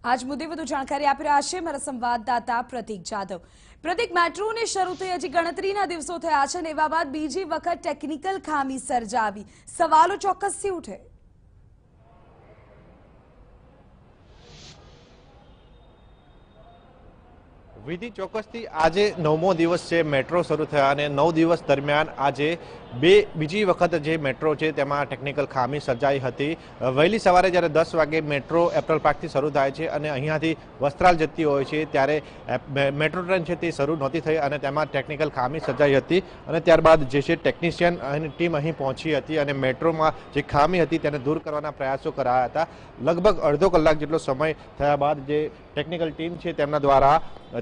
આજ મુદ્દે વધુ જાણકારી આપી રહ્યા છે મારા સંવાદદાતા પ્રતીક જાધવ। પ્રતીક, મેટ્રોને શરૂ થઈ હજી ગણતરીના દિવસો થયા છે અને એવા બાદ બીજી વખત ટેકનિકલ ખામી સર્જાવી, સવાલો ચોક્કસથી ઉઠે। વિધિ ચોક્કસથી આજે 9મો દિવસ છે મેટ્રો શરૂ થયા અને 9 દિવસ દરમિયાન આજે બીજી વખત જે મેટ્રો છે તેમાં ટેકનિકલ ખામી સર્જાઈ હતી। વહેલી સવારે જ્યારે 10 વાગે મેટ્રો એપ્રલ પાર્કથી શરૂ થાય છે અને અહીંયાથી વસ્ત્રાલ જતી હોય છે ત્યારે મેટ્રો ટ્રેન છે તે શરૂ નહોતી થઈ અને તેમાં ટેકનિકલ ખામી સર્જાઈ હતી અને ત્યારબાદ જે છે ટેકનિશિયન અને ટીમ અહીં પહોંચી હતી અને મેટ્રોમાં જે ખામી હતી તેને દૂર કરવાના પ્રયાસો કરાયા હતા। લગભગ અડધો કલાક જેટલો સમય થયા બાદ જે ટેકનિકલ ટીમ છે તેમના દ્વારા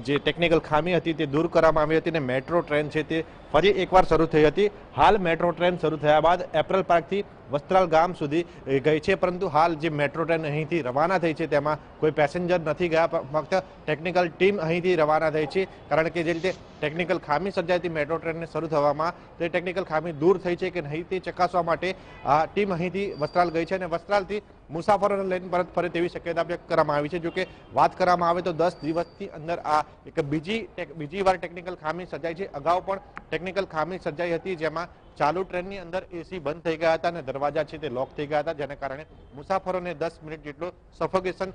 જે ટેકનિકલ ખામી હતી તે દૂર કરવામાં આવી હતી અને મેટ્રો ટ્રેન છે તે ફરી એકવાર શરૂ થઈ હતી। હાલ મેટ્રો ટ્રેન શરૂ થયા બાદ એપ્રલ પાર્કથી વસ્ત્રાલ ગામ સુધી ગઈ છે, પરંતુ હાલ જે મેટ્રો ટ્રેન અહીંથી રવાના થઈ છે તેમાં કોઈ પેસેન્જર નથી ગયા, ફક્ત ટેકનિકલ ટીમ અહીંથી રવાના થઈ છે, કારણ કે જે રીતે ટેકનિકલ ખામી સર્જાઈ હતી મેટ્રો ટ્રેનને શરૂ થવામાં તે ટેકનિકલ ખામી દૂર થઈ છે કે નહીં તે ચકાસવા માટે આ ટીમ અહીંથી વસ્ત્રાલ ગઈ છે અને વસ્ત્રાલથી મુસાફરોને લઈને પરત ફરે તેવી શક્યતા વ્યક્ત કરવામાં આવી છે। જોકે વાત કરવામાં આવે તો 10 દિવસની અંદર આ એક બીજી વાર ટેકનિકલ ખામી સર્જાઈ છે। અગાઉ પણ ટેકનિકલ ખામી સર્જાઈ હતી જેમાં ચાલુ ટ્રેનની અંદર એસી બંધ થઈ ગયા હતા અને દરવાજા છે તે લોક થઈ ગયા હતા, જેને કારણે મુસાફરોને 10 મિનિટ જેટલું સફોકેશન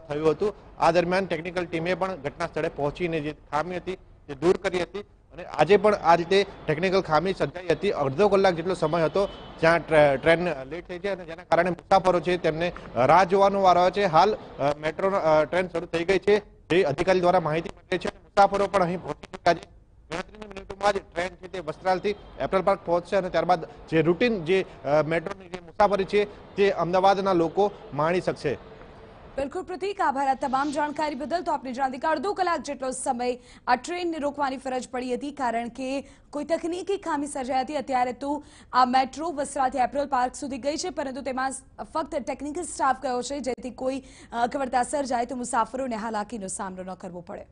થયું હતું। આ દરમિયાન ટેકનિકલ ટીમે પણ ઘટના સ્થળે પહોંચીને જે ખામી હતી તે દૂર કરી હતી અને આજે પણ આ રીતે ટેકનિકલ ખામી સર્જાઈ હતી। અડધો કલાક જેટલો સમય હતો જ્યાં ટ્રેન લેટ થઈ છે અને જેના કારણે મુસાફરો છે તેમને રાહ જોવાનો વારો આવ્યો છે। હાલ મેટ્રો ટ્રેન શરૂ થઈ ગઈ છે જે અધિકારી દ્વારા માહિતી મળી છે અને મુસાફરો પણ અહીં પહોંચી ચૂક્યા છે। ગણતરીની મિનિટોમાં જ ટ્રેન છે તે વસ્ત્રાલથી એપ્રલ પાર્ક પહોંચશે અને ત્યારબાદ જે રૂટીન જે મેટ્રોની જે મુસાફરી છે તે અમદાવાદના લોકો માણી શકશે। બિલકુલ પ્રતીક, આભાર આ તમામ જાણકારી બદલ। તો આપને જાણતી કે અડધો કલાક જેટલો સમય આ ટ્રેનને રોકવાની ફરજ પડી હતી કારણ કે કોઈ તકનીકી ખામી સર્જાઈ હતી। અત્યારે તો આ મેટ્રો વસ્ત્રાલથી એપ્રલ પાર્ક સુધી ગઈ છે, પરંતુ તેમાં ફક્ત ટેકનિકલ સ્ટાફ ગયો છે, જેથી કોઈ અગવડતા સર્જાય તો મુસાફરોને હાલાકીનો સામનો ન કરવો પડે।